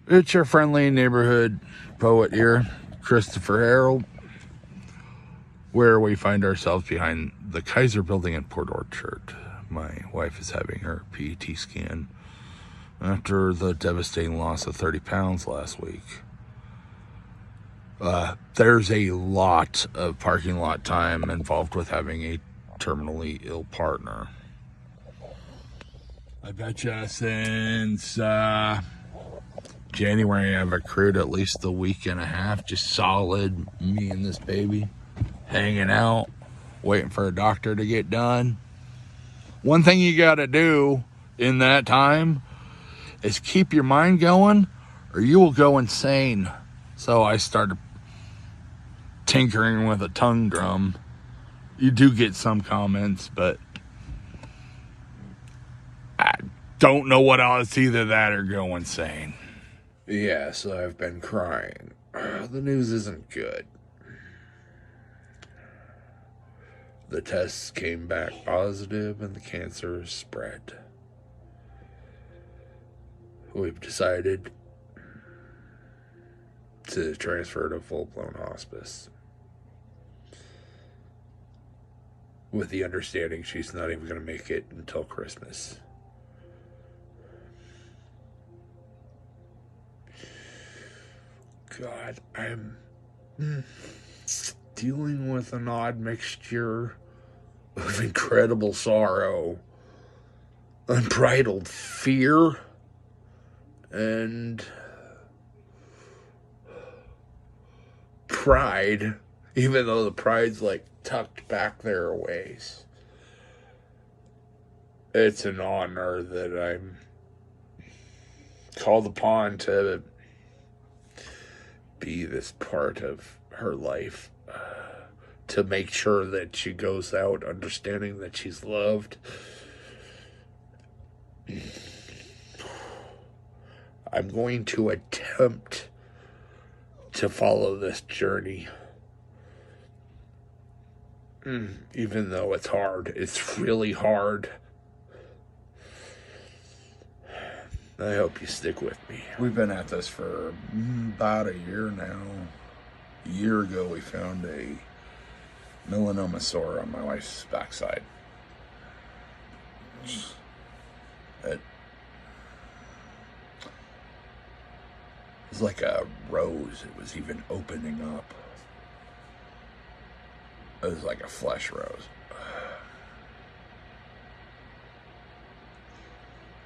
It's your friendly neighborhood poet here, Christopher Harold, where we find ourselves behind the Kaiser Building in Port Orchard. My wife is having her PET scan after the devastating loss of 30 pounds last week. There's a lot of parking lot time involved with having a terminally ill partner. I bet you since January I've accrued at least a week and a half, just solid, me and this baby, hanging out, waiting for a doctor to get done. One thing you gotta do in that time is keep your mind going or you will go insane. So I started tinkering with a tongue drum. You do get some comments, but I don't know what else. Either that or go insane. Yes, I've been crying. The news isn't good. The tests came back positive and the cancer has spread. We've decided to transfer to full-blown hospice, with the understanding she's not even going to make it until Christmas. God, I'm dealing with an odd mixture of incredible sorrow, unbridled fear, and pride, even though the pride's like tucked back there a ways. It's an honor that I'm called upon to be this part of her life, to make sure that she goes out understanding that she's loved. I'm going to attempt to follow this journey. Even though it's hard. It's really hard. I hope you stick with me. We've been at this for about a year now. A year ago, we found a melanoma sore on my wife's backside. It was like a rose. It was even opening up. It was like a flesh rose.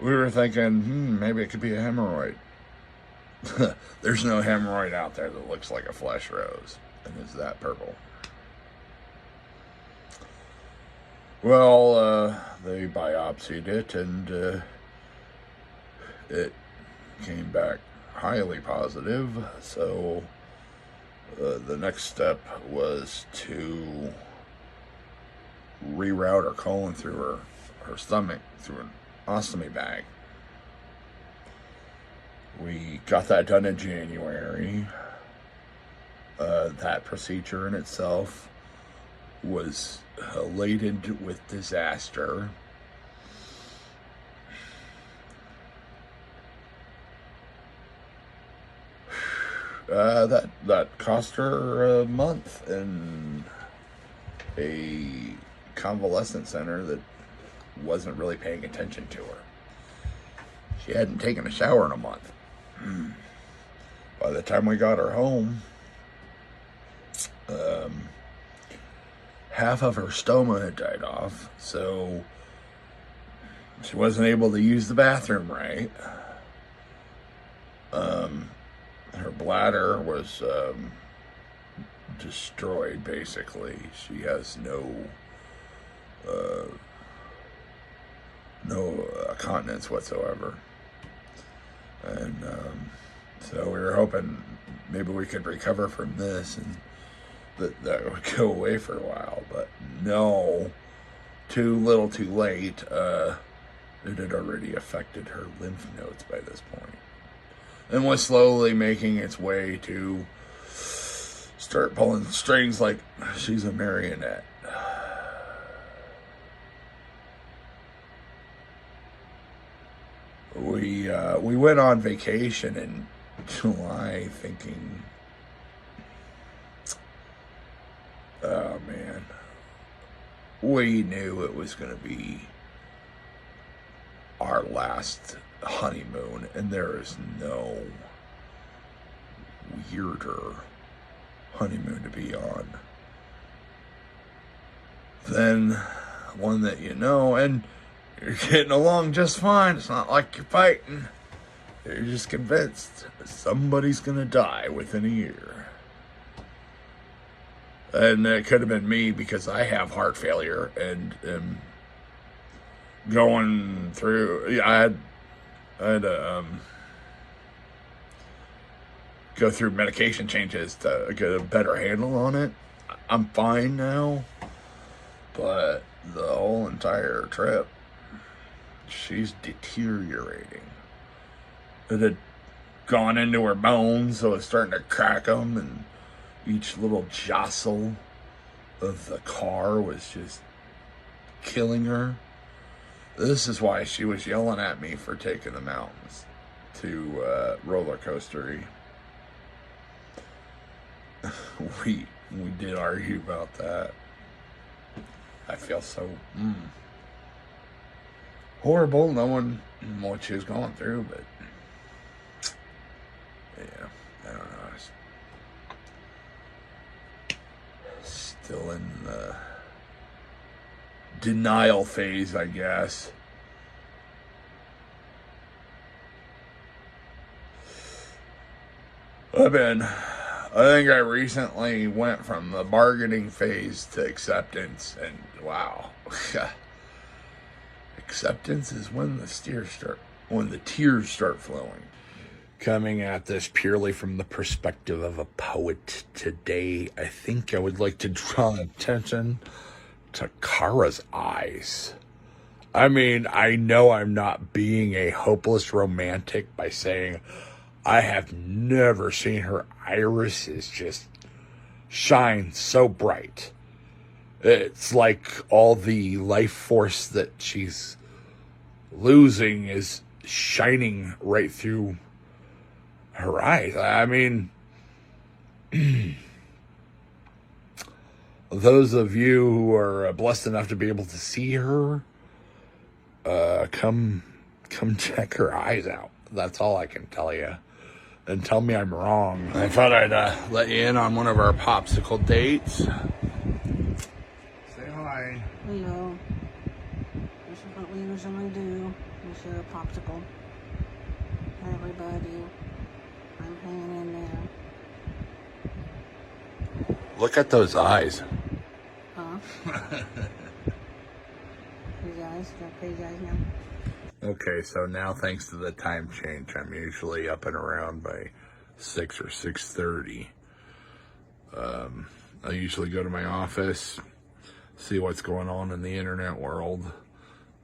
We were thinking, maybe it could be a hemorrhoid. There's no hemorrhoid out there that looks like a flesh rose and is that purple. Well, they biopsied it and it came back highly positive. So the next step was to reroute her colon through her stomach through an ostomy bag. We got that done in January. That procedure in itself was laden with disaster. That cost her a month in a convalescent center that wasn't really paying attention to her. She hadn't taken a shower in a month. By the time we got her home, half of her stoma had died off, so she wasn't able to use the bathroom right. Her bladder was destroyed, basically. She has no continence whatsoever. And so we were hoping maybe we could recover from this and that would go away for a while. But no, too little too late. It had already affected her lymph nodes by this point. And was slowly making its way to start pulling strings like she's a marionette. We went on vacation in July thinking, oh man, we knew it was going to be our last honeymoon, and there is no weirder honeymoon to be on than one that you know, and you're getting along just fine. It's not like you're fighting. You're just convinced somebody's gonna die within a year. And it could have been me because I have heart failure and am going through. I had to go through medication changes to get a better handle on it. I'm fine now, but the whole entire trip, she's deteriorating. It had gone into her bones, so it's starting to crack them, and each little jostle of the car was just killing her. This is why she was yelling at me for taking the mountains to roller coastery. We did argue about that. I feel so horrible knowing what she was going through, but yeah, I don't know. Still in the denial phase, I guess. I think I recently went from the bargaining phase to acceptance, and wow. Acceptance is when the tears start flowing. Coming at this purely from the perspective of a poet today, I think I would like to draw attention to Kara's eyes. I mean, I know I'm not being a hopeless romantic by saying I have never seen her irises just shine so bright. It's like all the life force that she's losing is shining right through her eyes. I mean, those of you who are blessed enough to be able to see her, come check her eyes out. That's all I can tell you. And tell me I'm wrong. I thought I'd let you in on one of our popsicle dates. Say hi. Hello. This is what we usually do. We share a popsicle. Hi, everybody. I'm hanging in there. Look at those eyes. Huh? Crazy eyes? Got crazy eyes now? Okay, so now thanks to the time change, I'm usually up and around by 6 or 6:30. I usually go to my office, see what's going on in the internet world,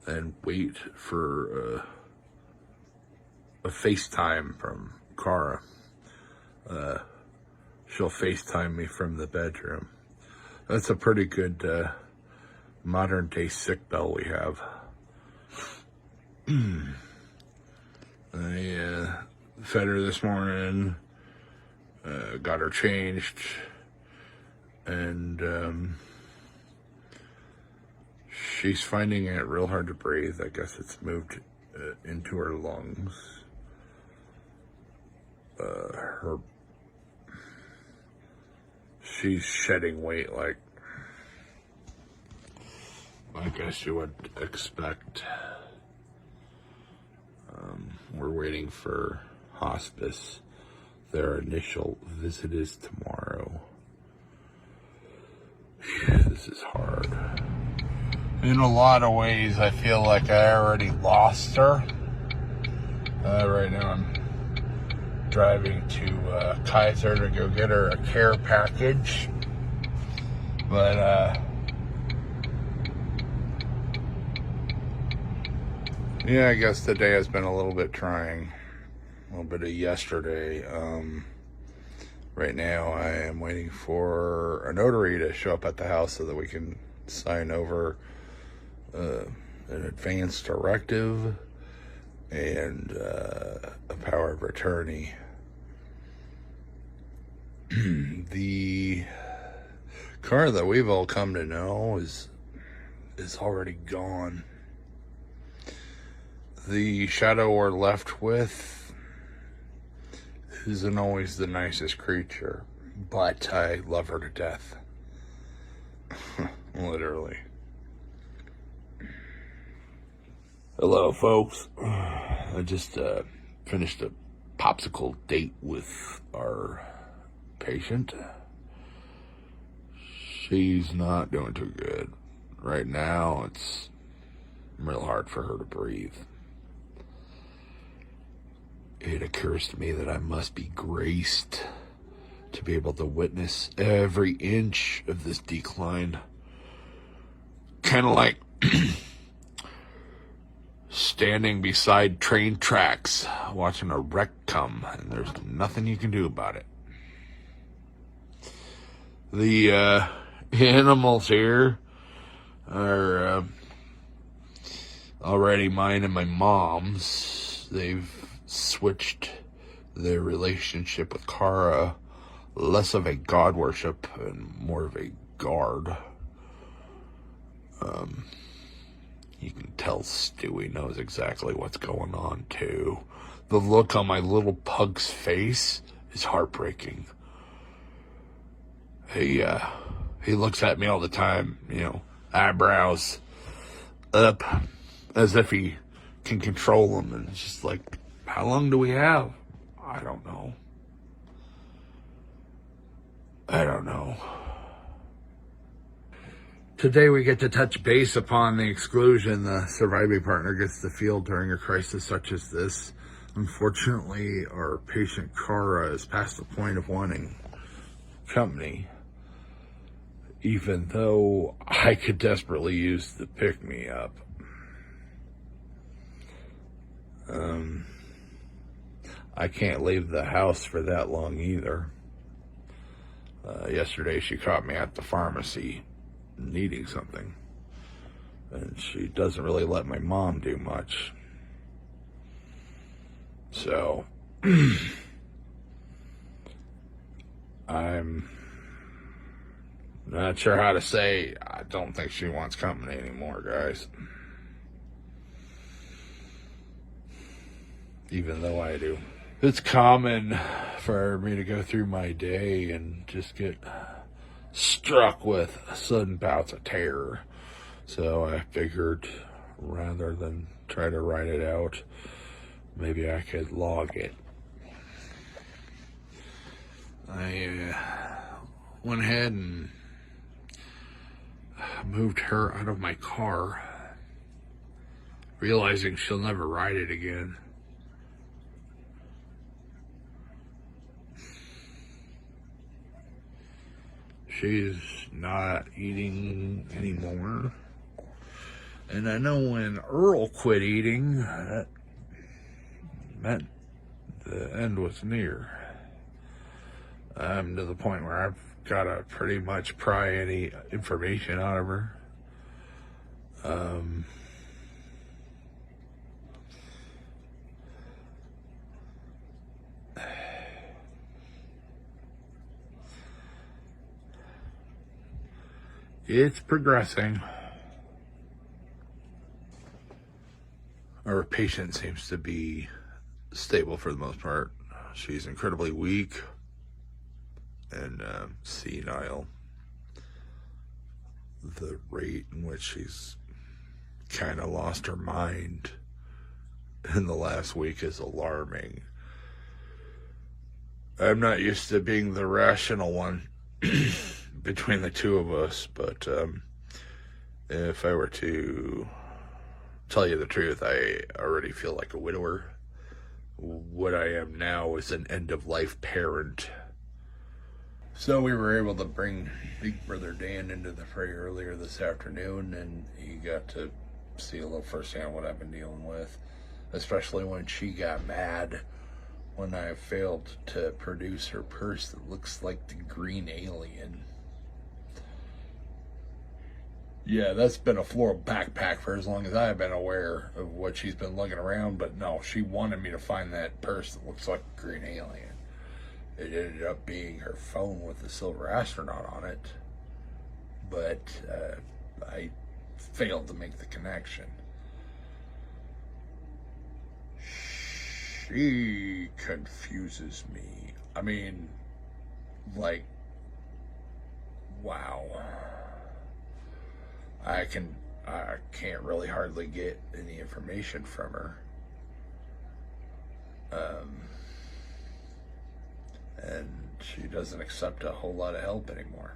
and wait for a FaceTime from Kara. She'll FaceTime me from the bedroom. That's a pretty good modern day sick bell we have. I fed her this morning, got her changed, and she's finding it real hard to breathe. I guess it's moved into her lungs. She's shedding weight like I guess you would expect. We're waiting for hospice. Their initial visit is tomorrow. This is hard. In a lot of ways, I feel like I already lost her. Right now I'm driving to Kaiser to go get her a care package. But, yeah, I guess the day has been a little bit trying. A little bit of yesterday. Right now I am waiting for a notary to show up at the house so that we can sign over an advance directive and a power of attorney. The car that we've all come to know is already gone. The shadow we're left with isn't always the nicest creature, but I love her to death. Literally. Hello, folks. I just finished a popsicle date with our patient. She's not doing too good. Right now, it's real hard for her to breathe. It occurs to me that I must be graced to be able to witness every inch of this decline. Kind of like standing beside train tracks, watching a wreck come, and there's nothing you can do about it. The animals here are already mine and my mom's. They've switched their relationship with Kara, less of a god worship and more of a guard. You can tell Stewie knows exactly what's going on, too. The look on my little pug's face is heartbreaking. He looks at me all the time, eyebrows up, as if he can control them, and it's just like, how long do we have? I don't know. Today we get to touch base upon the exclusion the surviving partner gets to feel during a crisis such as this. Unfortunately, our patient Kara is past the point of wanting company, even though I could desperately use the pick-me-up. I can't leave the house for that long either. Yesterday she caught me at the pharmacy needing something, and she doesn't really let my mom do much. So I'm not sure how to say I don't think she wants company anymore, guys. Even though I do. It's common for me to go through my day and just get struck with sudden bouts of terror. So I figured rather than try to write it out, maybe I could log it. I went ahead and moved her out of my car, realizing she'll never ride it again. She's not eating anymore. And I know when Earl quit eating, that meant the end was near. I'm to the point where I've got to pretty much pry any information out of her. It's progressing. Our patient seems to be stable for the most part. She's incredibly weak and senile. The rate in which she's kind of lost her mind in the last week is alarming. I'm not used to being the rational one between the two of us, but if I were to tell you the truth, I already feel like a widower. What I am now is an end-of-life parent. So we were able to bring Big Brother Dan into the fray earlier this afternoon, and he got to see a little firsthand what I've been dealing with, especially when she got mad when I failed to produce her purse that looks like the green alien. Yeah, that's been a floral backpack for as long as I've been aware of what she's been looking around, but no, she wanted me to find that purse that looks like a green alien. it ended up being her phone with the silver astronaut on it, but I failed to make the connection. She confuses me. I mean, like, wow. I can't really hardly get any information from her. And she doesn't accept a whole lot of help anymore.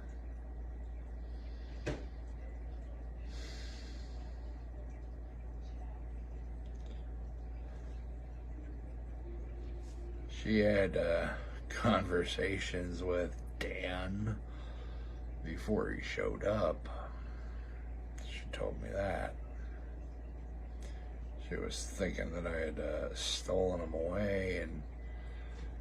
She had conversations with Dan before he showed up. She told me that. She was thinking that I had stolen him away, and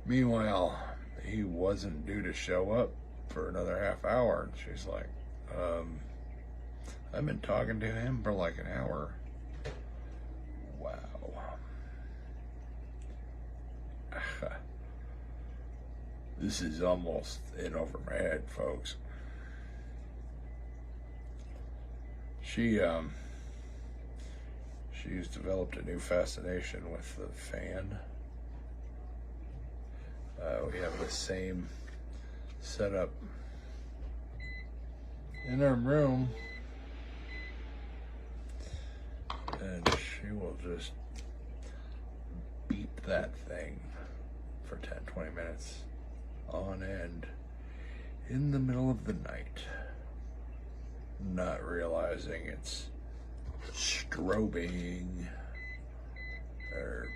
meanwhile, he wasn't due to show up for another half hour. And she's like, I've been talking to him for like an hour. Wow. This is almost in over my head, folks. She's developed a new fascination with the fan. We have the same setup in our room, and she will just beep that thing for 10-20 minutes on end in the middle of the night, not realizing it's strobing or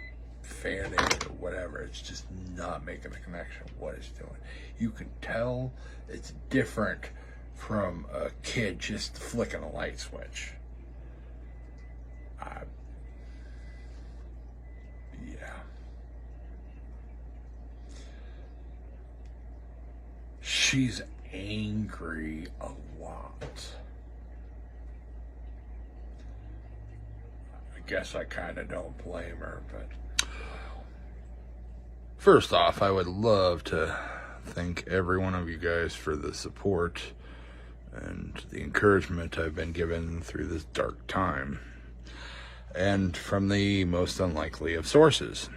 fanning or whatever. It's just not making a connection what it's doing. You can tell it's different from a kid just flicking a light switch. Yeah. She's angry a lot. I guess I kind of don't blame her, but First off, I would love to thank every one of you guys for the support and the encouragement I've been given through this dark time, and from the most unlikely of sources.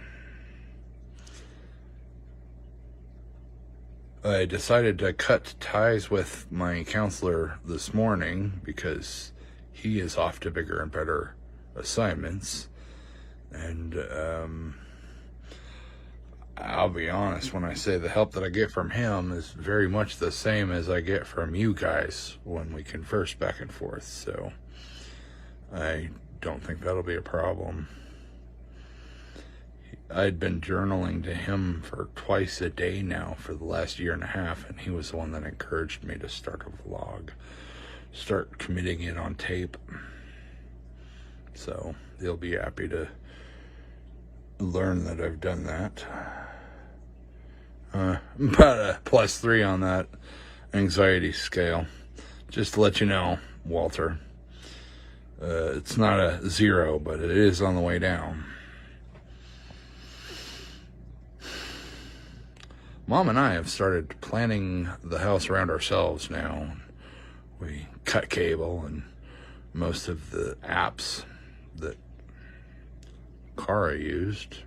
I decided to cut ties with my counselor this morning because he is off to bigger and better assignments, and I'll be honest when I say the help that I get from him is very much the same as I get from you guys when we converse back and forth, so I don't think that'll be a problem. I'd been journaling to him for twice a day now for the last year and a half, and he was the one that encouraged me to start a vlog, start committing it on tape. So they'll be happy to learn that I've done that. About a +3 on that anxiety scale. Just to let you know, Walter, it's not a 0, but it is on the way down. Mom and I have started planning the house around ourselves now. We cut cable and most of the apps that Cara used.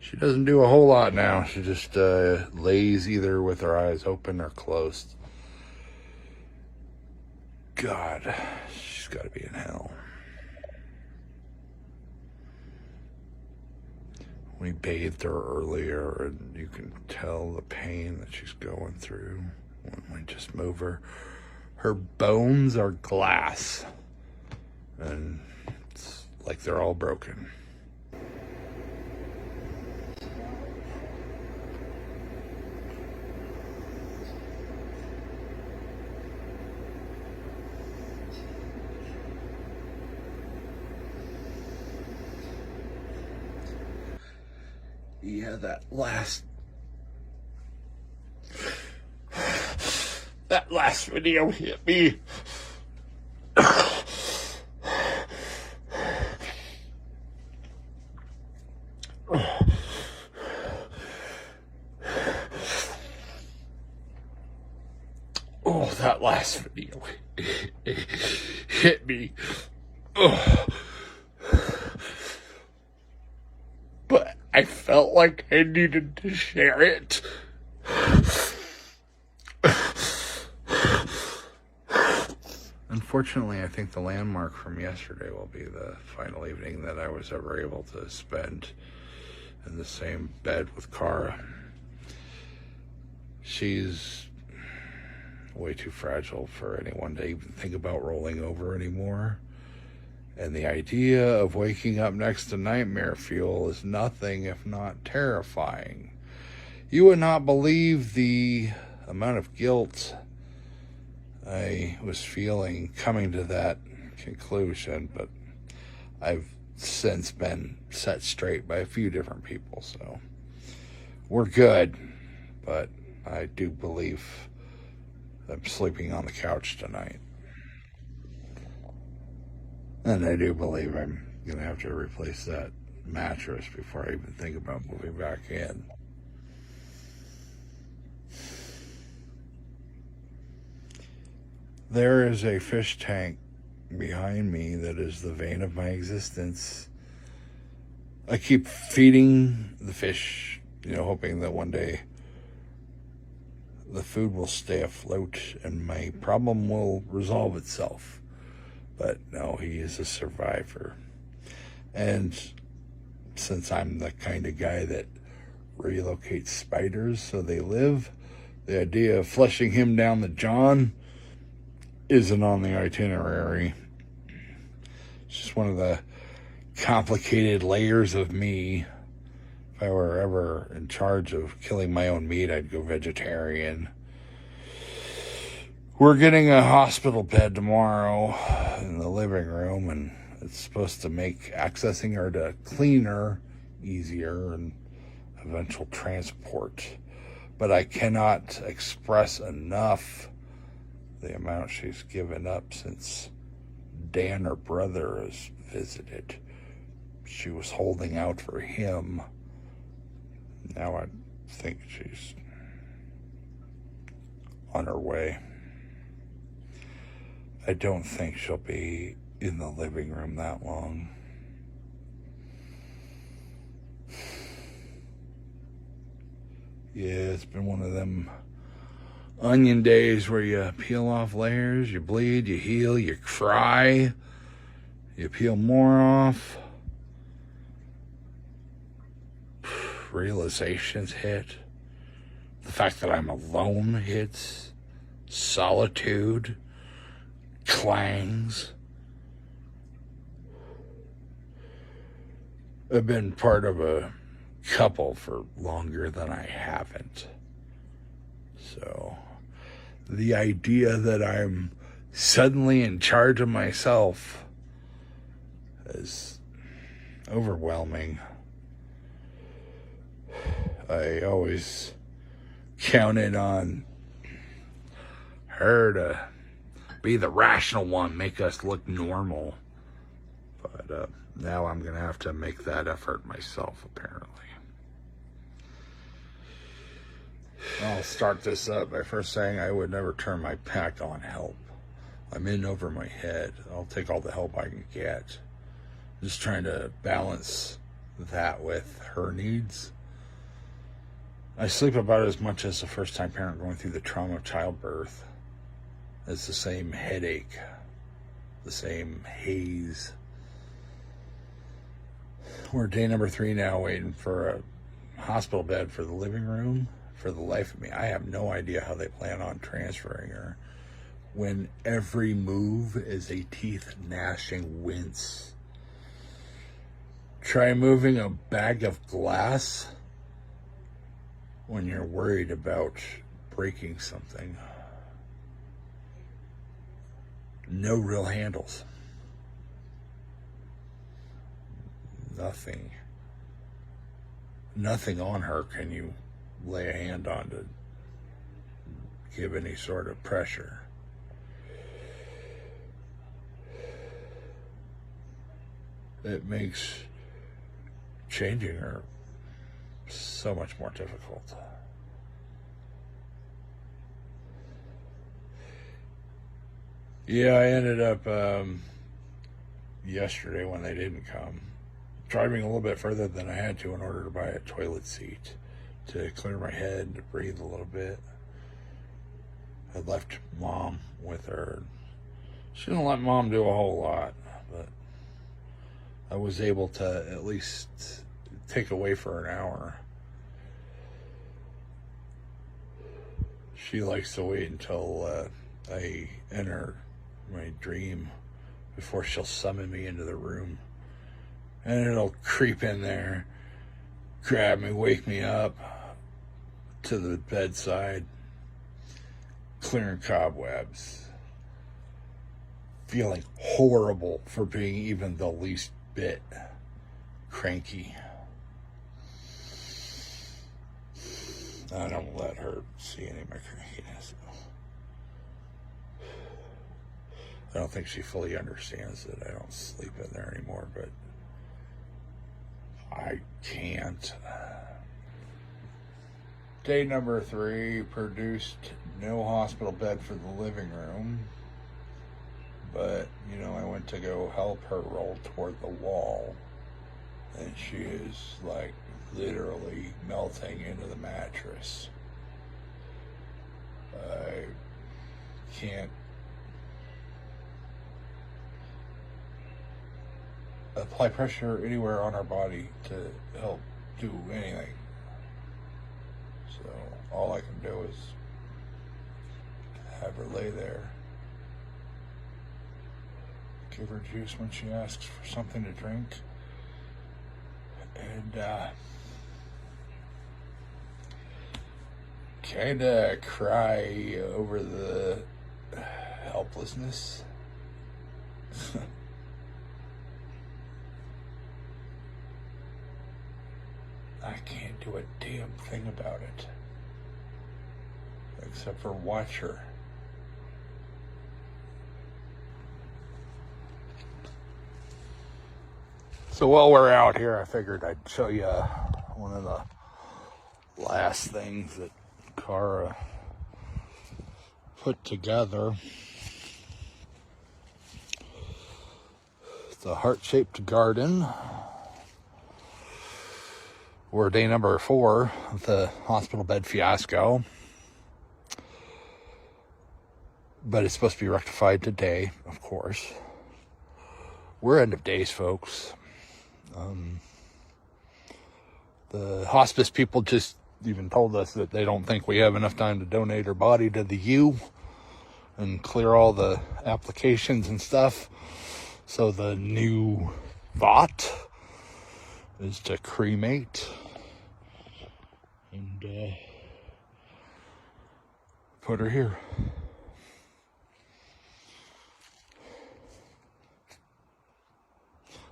She doesn't do a whole lot now. She just lays either with her eyes open or closed. God, she's got to be in hell. We bathed her earlier, and you can tell the pain that she's going through when we just move her. Her bones are glass, and it's like they're all broken. Yeah, that last video hit me. Oh, that last video hit me. Oh. But I felt like I needed to share it. Unfortunately, I think the landmark from yesterday will be the final evening that I was ever able to spend in the same bed with Cara. She's way too fragile for anyone to even think about rolling over anymore. And the idea of waking up next to nightmare fuel is nothing if not terrifying. You would not believe the amount of guilt I was feeling coming to that conclusion, but I've since been set straight by a few different people, so we're good. But I do believe I'm sleeping on the couch tonight. And I do believe I'm going to have to replace that mattress before I even think about moving back in. There is a fish tank behind me that is the vein of my existence. I keep feeding the fish, hoping that one day the food will stay afloat and my problem will resolve itself. But no, he is a survivor. And since I'm the kind of guy that relocates spiders so they live, the idea of flushing him down the john isn't on the itinerary. It's just one of the complicated layers of me. If I were ever in charge of killing my own meat, I'd go vegetarian. We're getting a hospital bed tomorrow in the living room, and it's supposed to make accessing her to cleaner easier and eventual transport. But I cannot express enough the amount she's given up since Dan, her brother, has visited. She was holding out for him. Now I think she's on her way. I don't think she'll be in the living room that long. Yeah, it's been one of them onion days where you peel off layers, you bleed, you heal, you cry, you peel more off. Realizations hit. The fact that I'm alone hits. Solitude clangs. I've been part of a couple for longer than I haven't. So the idea that I'm suddenly in charge of myself is overwhelming. I always counted on her to be the rational one, make us look normal. But now I'm going to have to make that effort myself, apparently. I'll start this up by first saying I would never turn my back on help. I'm in over my head. I'll take all the help I can get. Just trying to balance that with her needs. I sleep about as much as a first-time parent going through the trauma of childbirth. It's the same headache, the same haze. We're day number 3 now, waiting for a hospital bed for the living room. For the life of me, I have no idea how they plan on transferring her when every move is a teeth-gnashing wince. Try moving a bag of glass when you're worried about breaking something. No real handles. Nothing on her can you lay a hand on to give any sort of pressure. It makes changing her so much more difficult. Yeah, I ended up yesterday when they didn't come, driving a little bit further than I had to in order to buy a toilet seat to clear my head, to breathe a little bit. I left Mom with her. She didn't let Mom do a whole lot, but I was able to at least take away for an hour. She likes to wait until I enter my dream before she'll summon me into the room. And it'll creep in there, grab me, wake me up to the bedside, clearing cobwebs, feeling horrible for being even the least bit cranky. I don't let her see any of my crankiness. I don't think she fully understands that I don't sleep in there anymore, but I can't. Day number 3, produced no hospital bed for the living room. But, I went to go help her roll toward the wall. And she is, literally melting into the mattress. I can't apply pressure anywhere on our body to help do anything. So all I can do is have her lay there, give her juice when she asks for something to drink, and kind of cry over the helplessness. I can't do a damn thing about it, except for watch her. So while we're out here, I figured I'd show you one of the last things that Cara put together. It's a heart-shaped garden. We're day number 4 of the hospital bed fiasco. But it's supposed to be rectified today, of course. We're end of days, folks. The hospice people just even told us that they don't think we have enough time to donate our body to the U and clear all the applications and stuff. So the new thought is to cremate and put her here.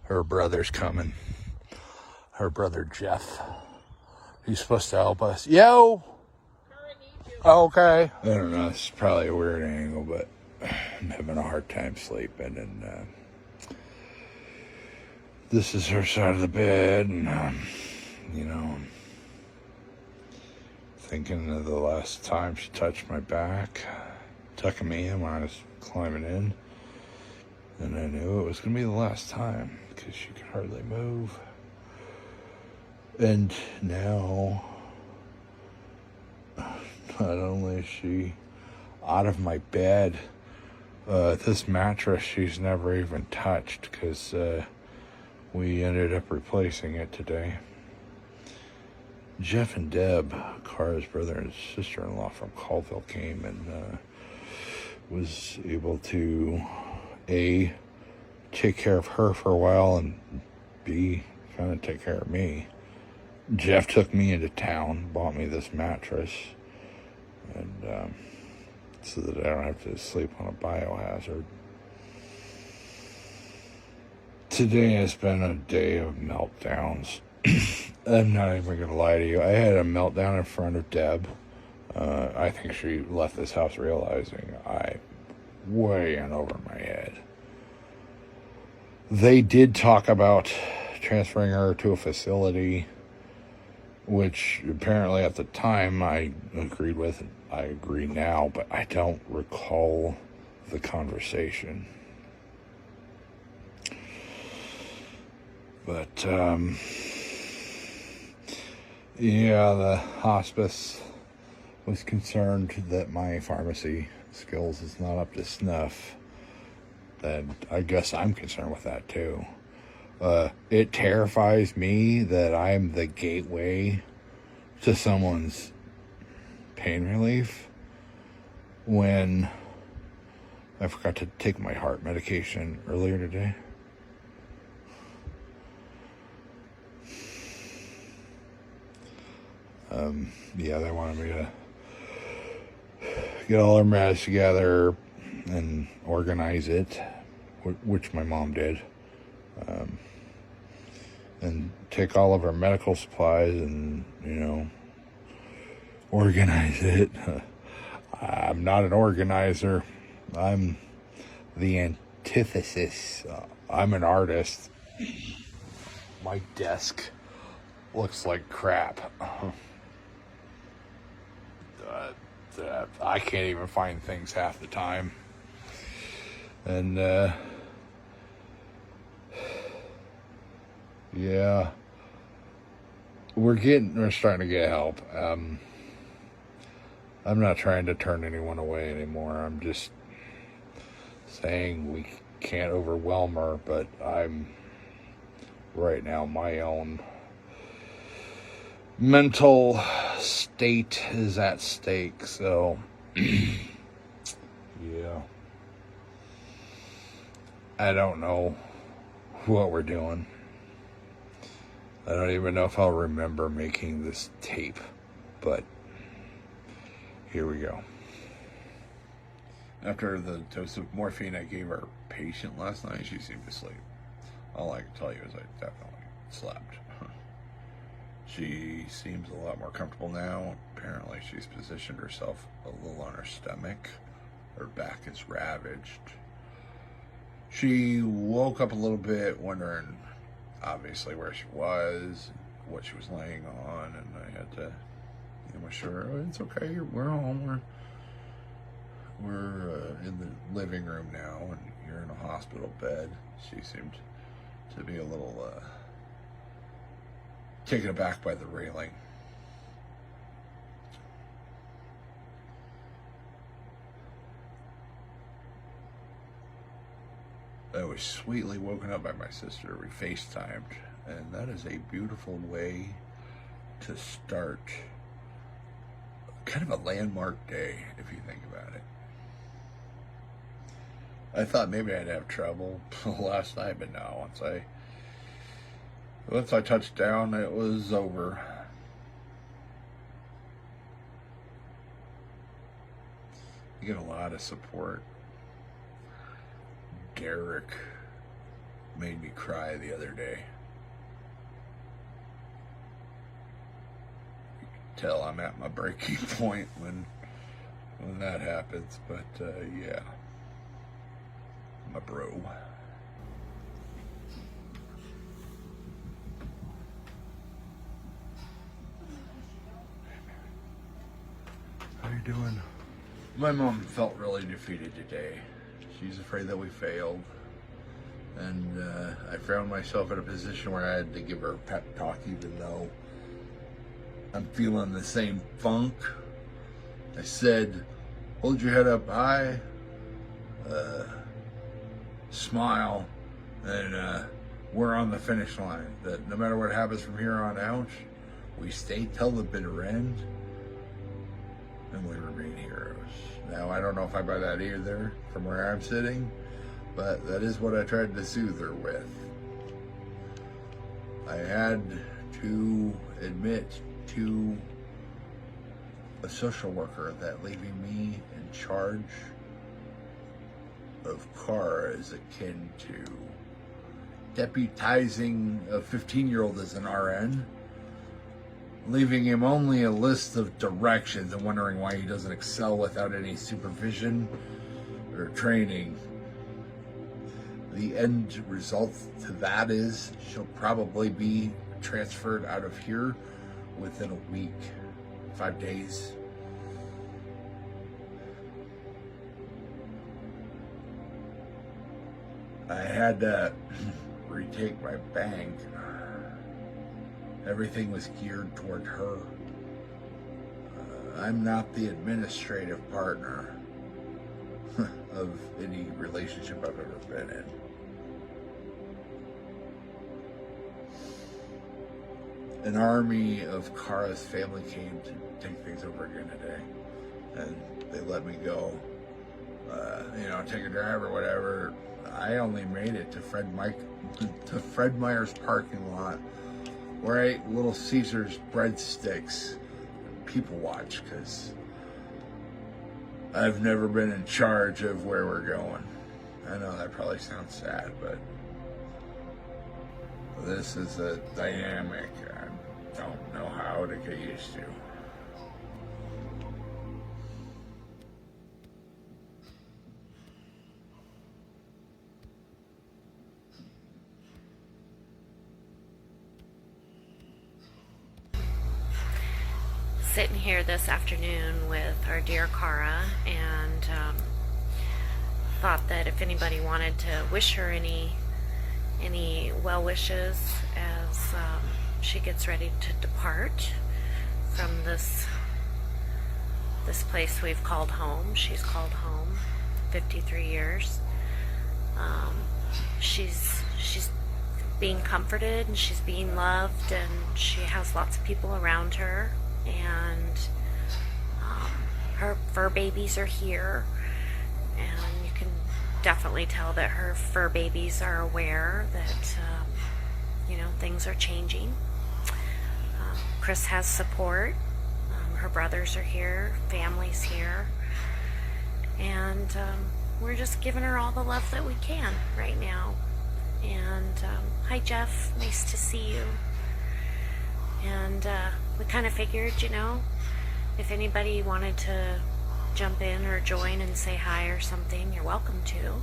Her brother's coming. Her brother Jeff. He's supposed to help us. Yo! Okay. I don't know. It's probably a weird angle, but I'm having a hard time sleeping, and this is her side of the bed, and thinking of the last time she touched my back, tucking me in when I was climbing in, and I knew it was going to be the last time because she could hardly move. And now, not only is she out of my bed, this mattress she's never even touched because we ended up replacing it today. Jeff and Deb, Cara's brother and sister-in-law from Colville, came and was able to A, take care of her for a while, and B, kind of take care of me. Jeff took me into town, bought me this mattress, and so that I don't have to sleep on a biohazard. Today has been a day of meltdowns. I'm not even going to lie to you. I had a meltdown in front of Deb. I think she left this house realizing I way in over my head. They did talk about transferring her to a facility, which apparently at the time I agreed with. I agree now, but I don't recall the conversation. But, yeah, the hospice was concerned that my pharmacy skills is not up to snuff. And I guess I'm concerned with that too. It terrifies me that I'm the gateway to someone's pain relief when I forgot to take my heart medication earlier today. Yeah, they wanted me to get all our meds together and organize it, which my mom did, and take all of our medical supplies and, organize it. I'm not an organizer. I'm the antithesis. I'm an artist. My desk looks like crap. I can't even find things half the time. And, yeah, we're starting to get help. I'm not trying to turn anyone away anymore. I'm just saying we can't overwhelm her, but right now, my own mental state is at stake, so yeah. I don't know what we're doing. I don't even know if I'll remember making this tape, but here we go. After the dose of morphine I gave our patient last night, she seemed asleep. All I can tell you is I definitely slept. She seems a lot more comfortable now. Apparently she's positioned herself a little on her stomach. Her back is ravaged. She woke up a little bit wondering, obviously, where she was, what she was laying on, and I had to assure her, oh, it's okay, we're home, we're in the living room now, and you're in a hospital bed. She seemed to be a little taken aback by the railing. I was sweetly woken up by my sister. We FaceTimed, and that is a beautiful way to start kind of a landmark day, if you think about it. I thought maybe I'd have trouble last night, but no, once I touched down, it was over. You get a lot of support. Derek made me cry the other day. You can tell I'm at my breaking point when that happens, but yeah, my bro. How you doing? My mom felt really defeated today. She's afraid that we failed. And I found myself in a position where I had to give her a pep talk, even though I'm feeling the same funk. I said, hold your head up high, smile, and we're on the finish line. That no matter what happens from here on out, we stay till the bitter end, and we remain heroes. Now, I don't know if I buy that either from where I'm sitting, but that is what I tried to soothe her with. I had to admit to a social worker that leaving me in charge of Cara is akin to deputizing a 15-year-old as an RN, leaving him only a list of directions and wondering why he doesn't excel without any supervision or training. The end result to that is she'll probably be transferred out of here within a week, 5 days. I had to retake my bank. Everything was geared toward her. I'm not the administrative partner of any relationship I've ever been in. An army of Kara's family came to take things over again today, and they let me go. Take a drive or whatever. I only made it to Fred Meyer's parking lot, where I ate Little Caesars breadsticks. People watch, because I've never been in charge of where we're going. I know that probably sounds sad, but this is a dynamic I don't know how to get used to. Sitting here this afternoon with our dear Kara, and thought that if anybody wanted to wish her any well wishes as she gets ready to depart from this place we've called home. She's called home 53 years. She's being comforted, and she's being loved, and she has lots of people around her. And her fur babies are here, and you can definitely tell that her fur babies are aware that things are changing. Chris has support. Her brothers are here, family's here, and we're just giving her all the love that we can right now. And hi Jeff, nice to see you. And we kind of figured, if anybody wanted to jump in or join and say hi or something, you're welcome to.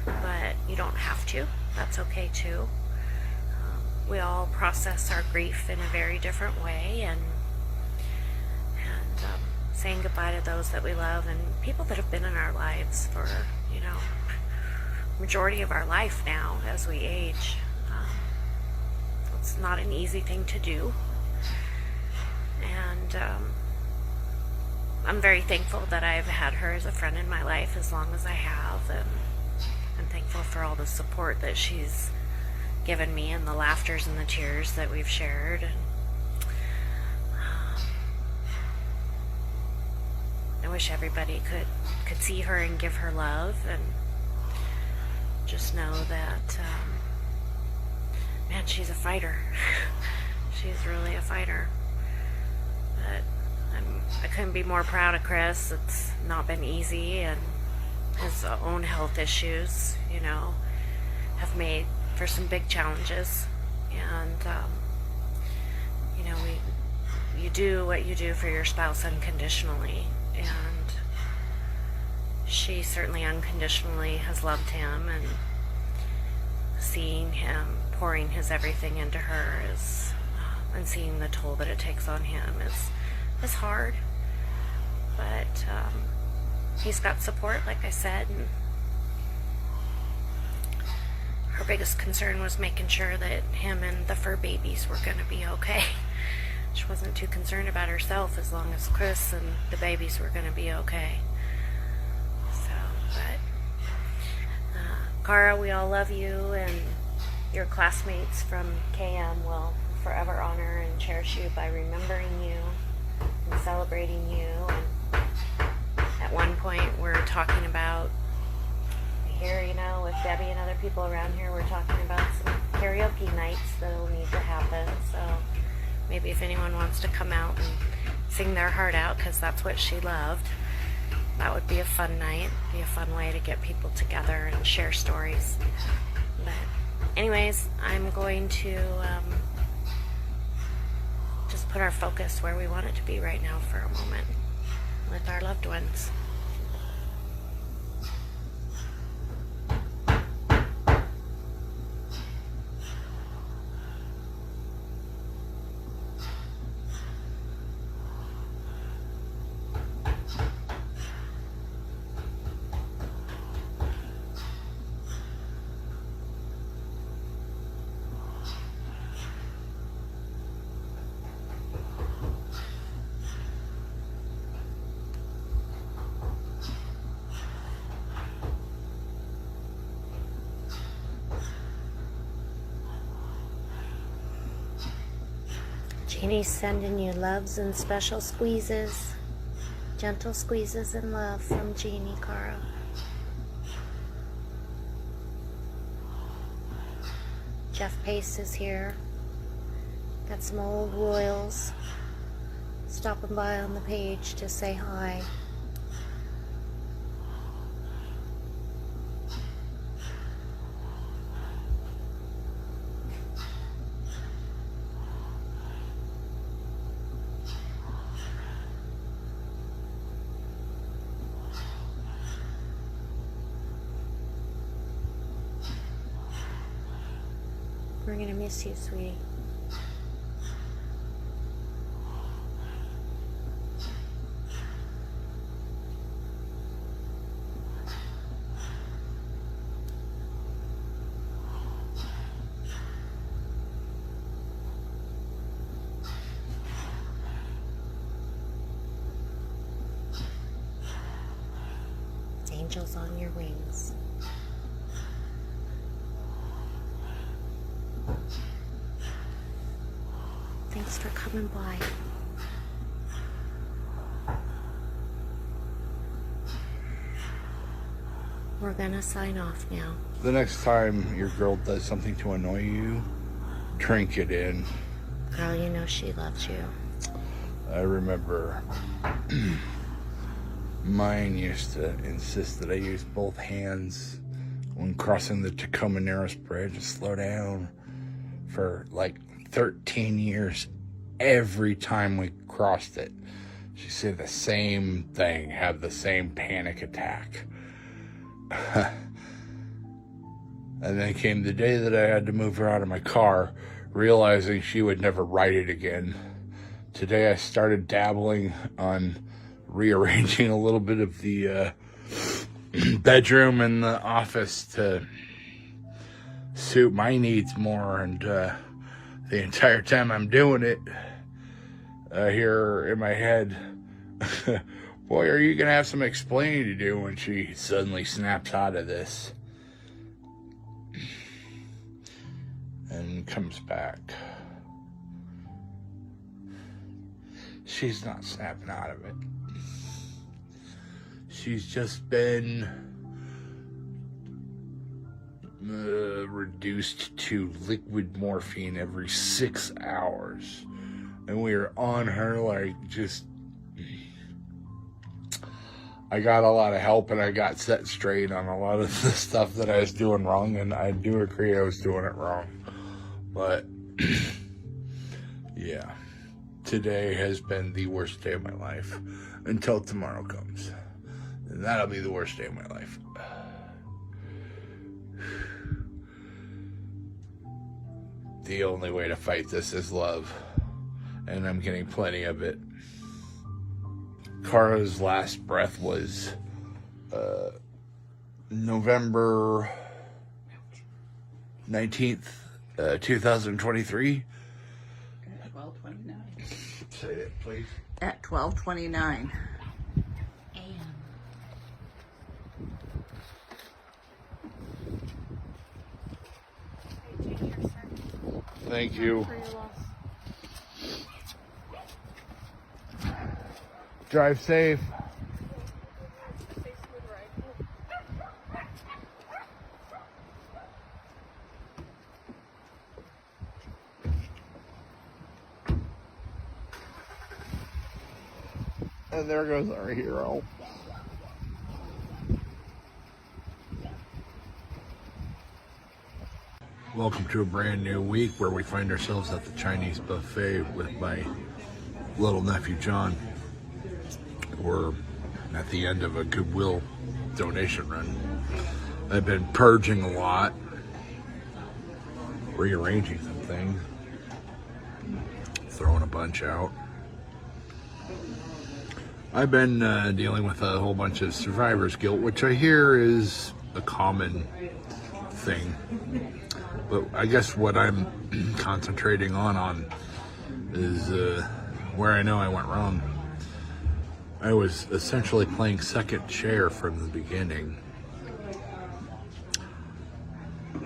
But you don't have to. That's okay too. We all process our grief in a very different way, and saying goodbye to those that we love and people that have been in our lives for, majority of our life now as we age. It's not an easy thing to do. And I'm very thankful that I've had her as a friend in my life as long as I have, and I'm thankful for all the support that she's given me, and the laughters and the tears that we've shared. And I wish everybody could see her and give her love, and just know that man, she's a fighter. She's really a fighter. But I couldn't be more proud of Chris. It's not been easy, and his own health issues, have made for some big challenges. And, you do what you do for your spouse unconditionally, and she certainly unconditionally has loved him, and seeing him pouring his everything into her and seeing the toll that it takes on him is hard. But he's got support, like I said, and her biggest concern was making sure that him and the fur babies were going to be okay. She wasn't too concerned about herself as long as Chris and the babies were going to be okay. Kara, we all love you, and your classmates from KM will forever honor and cherish you by remembering you and celebrating you. And at one point we're talking about here, with Debbie and other people around here, we're talking about some karaoke nights that'll need to happen. So maybe if anyone wants to come out and sing their heart out, because that's what she loved, that would be a fun night, be a fun way to get people together and share stories. But anyways, I'm going to just put our focus where we want it to be right now for a moment with our loved ones. Jeannie's sending you loves and special squeezes. Gentle squeezes and love from Jeannie, Cara. Jeff Pace is here. Got some old royals stopping by on the page to say hi. We're gonna miss you, sweetie. Angels on your wings. Thanks for coming by. We're gonna sign off now. The next time your girl does something to annoy you, drink it in. Girl, you know she loves you. I remember mine used to insist that I use both hands when crossing the Tacoma Narrows Bridge and slow down for like 13 years. Every time we crossed it, she said the same thing, have the same panic attack. And then came the day that I had to move her out of my car, realizing she would never ride it again. Today I started dabbling on rearranging a little bit of the bedroom and the office to suit my needs more, and the entire time I'm doing it, here in my head, boy, are you gonna have some explaining to do when she suddenly snaps out of this and comes back. She's not snapping out of it. She's just been reduced to liquid morphine every 6 hours. And we are on her like just... I got a lot of help and I got set straight on a lot of the stuff that I was doing wrong, and I do agree I was doing it wrong. But yeah, today has been the worst day of my life until tomorrow comes. And that'll be the worst day of my life. The only way to fight this is love, and I'm getting plenty of it. Cara's last breath was November 19th, 2023. At 12:29. Say it, please. At 12:29. Thank you. Drive safe. And there goes our hero. Welcome to a brand new week where we find ourselves at the Chinese buffet with my little nephew John. We're at the end of a Goodwill donation run. I've been purging a lot, rearranging some things, throwing a bunch out. I've been dealing with a whole bunch of survivor's guilt, which I hear is a common thing. But I guess what I'm concentrating on is where I know I went wrong. I was essentially playing second chair from the beginning.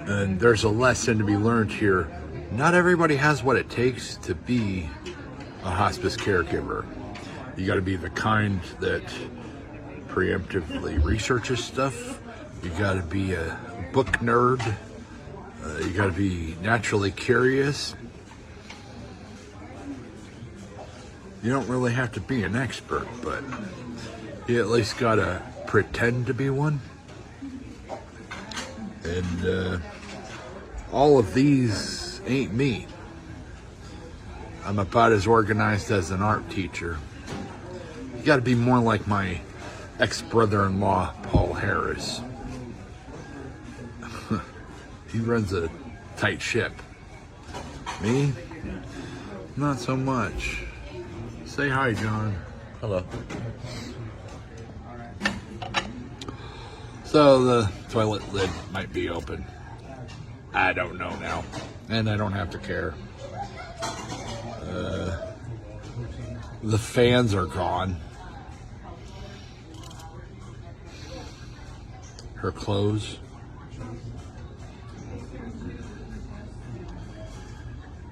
And there's a lesson to be learned here. Not everybody has what it takes to be a hospice caregiver. You got to be the kind that preemptively researches stuff. You got to be a book nerd. You got to be naturally curious. You don't really have to be an expert, but you at least got to pretend to be one. And all of these ain't me. I'm about as organized as an art teacher. You got to be more like my ex-brother-in-law, Paul Harris. He runs a tight ship. Me? Not so much. Say hi, John. Hello. So the toilet lid might be open. I don't know now. And I don't have to care. The fans are gone. Her clothes.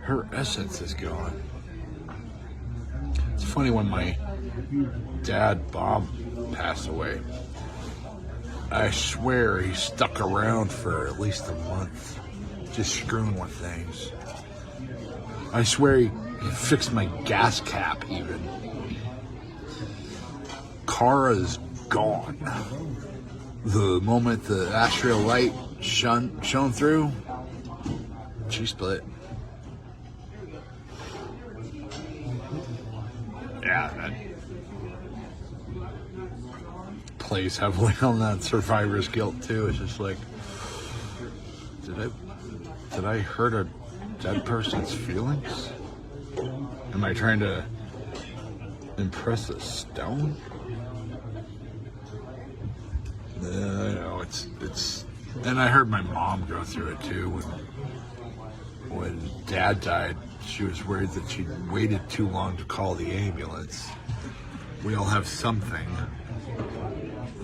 Her essence is gone. It's funny, when my dad, Bob, passed away, I swear he stuck around for at least a month, just screwing with things. I swear he fixed my gas cap even. Kara's gone. The moment the astral light shone through, she split. Yeah, that plays heavily on that survivor's guilt too. It's just like, did I hurt a dead person's feelings? Am I trying to impress a stone? No, it's. And I heard my mom go through it too when Dad died. She was worried that she'd waited too long to call the ambulance. We all have something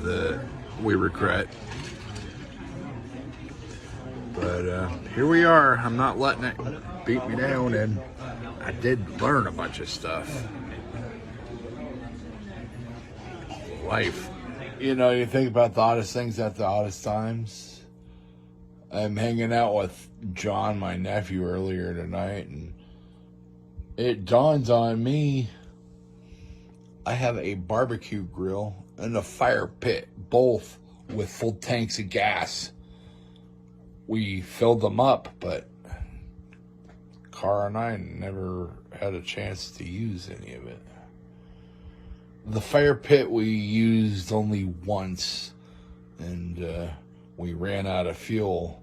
that we regret. But here we are. I'm not letting it beat me down, and I did learn a bunch of stuff. Life. You know, you think about the oddest things at the oddest times. I'm hanging out with John, my nephew, earlier tonight, and it dawns on me, I have a barbecue grill and a fire pit, both with full tanks of gas. We filled them up, but Cara and I never had a chance to use any of it. The fire pit we used only once, and we ran out of fuel.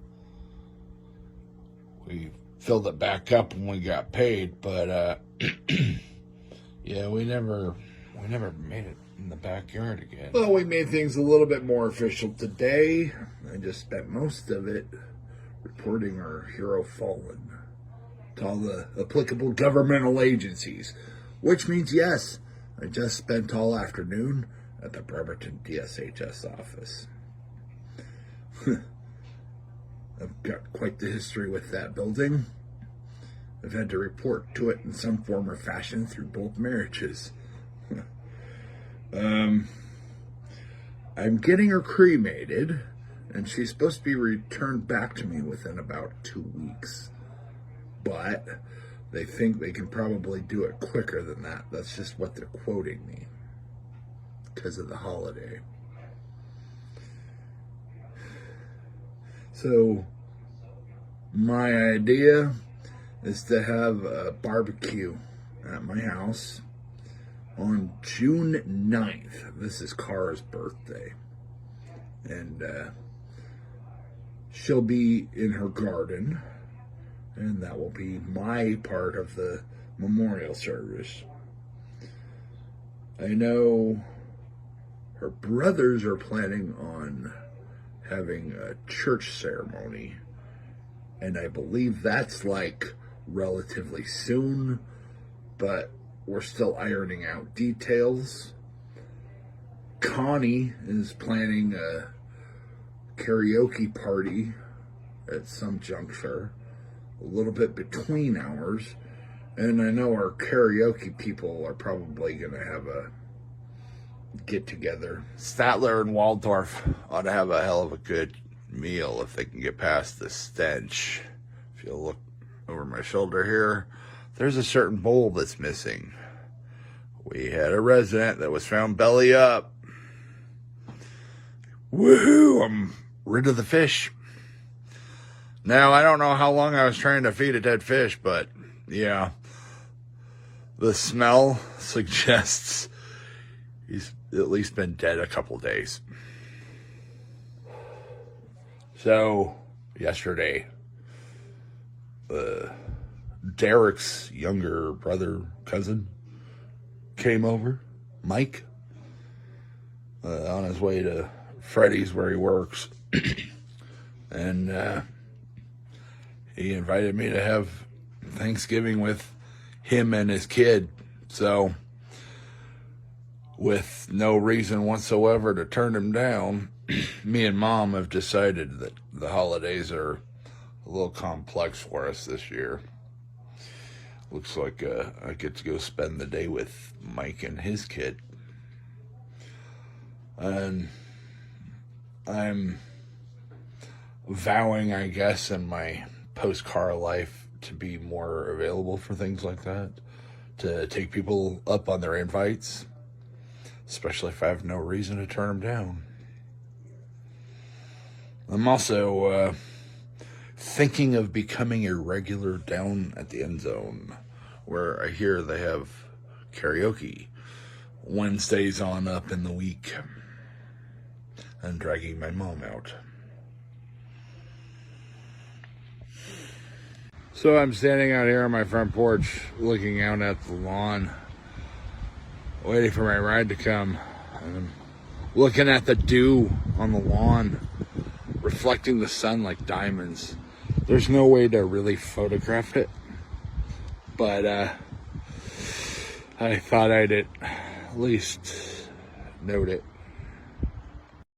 We filled it back up when we got paid, but yeah, we never made it in the backyard again. Well, we made things a little bit more official today. I just spent most of it reporting our hero fallen to all the applicable governmental agencies, which means, yes, I just spent all afternoon at the Bremerton DSHS office. I've got quite the history with that building. I've had to report to it in some form or fashion through both marriages. I'm getting her cremated, and she's supposed to be returned back to me within about 2 weeks. But they think they can probably do it quicker than that. That's just what they're quoting me because of the holiday. So my idea is to have a barbecue at my house on June 9th. This is Cara's birthday. And she'll be in her garden, and that will be my part of the memorial service. I know her brothers are planning on having a church ceremony, and I believe that's like relatively soon, but we're still ironing out details. Connie is planning a karaoke party at some juncture, a little bit between hours, And I know our karaoke people are probably going to have a get-together. Statler and Waldorf ought to have a hell of a good meal if they can get past the stench. If you'll look over my shoulder here, there's a certain bowl that's missing. We had a resident that was found belly up. Woohoo! I'm rid of the fish. Now, I don't know how long I was trying to feed a dead fish, but yeah, the smell suggests he's at least been dead a couple days. So, yesterday, Derek's younger brother, cousin, came over, Mike, on his way to Freddy's where he works. And he invited me to have Thanksgiving with him and his kid. So, with no reason whatsoever to turn him down, me and Mom have decided that the holidays are a little complex for us this year. Looks like I get to go spend the day with Mike and his kid. And I'm vowing, I guess, in my post-car life to be more available for things like that, to take people up on their invites, especially if I have no reason to turn them down. I'm also thinking of becoming a regular down at the End Zone, where I hear they have karaoke Wednesdays on up in the week, and dragging my mom out. So I'm standing out here on my front porch, looking out at the lawn, waiting for my ride to come. And I'm looking at the dew on the lawn, reflecting the sun like diamonds. There's no way to really photograph it, but I thought I'd at least note it.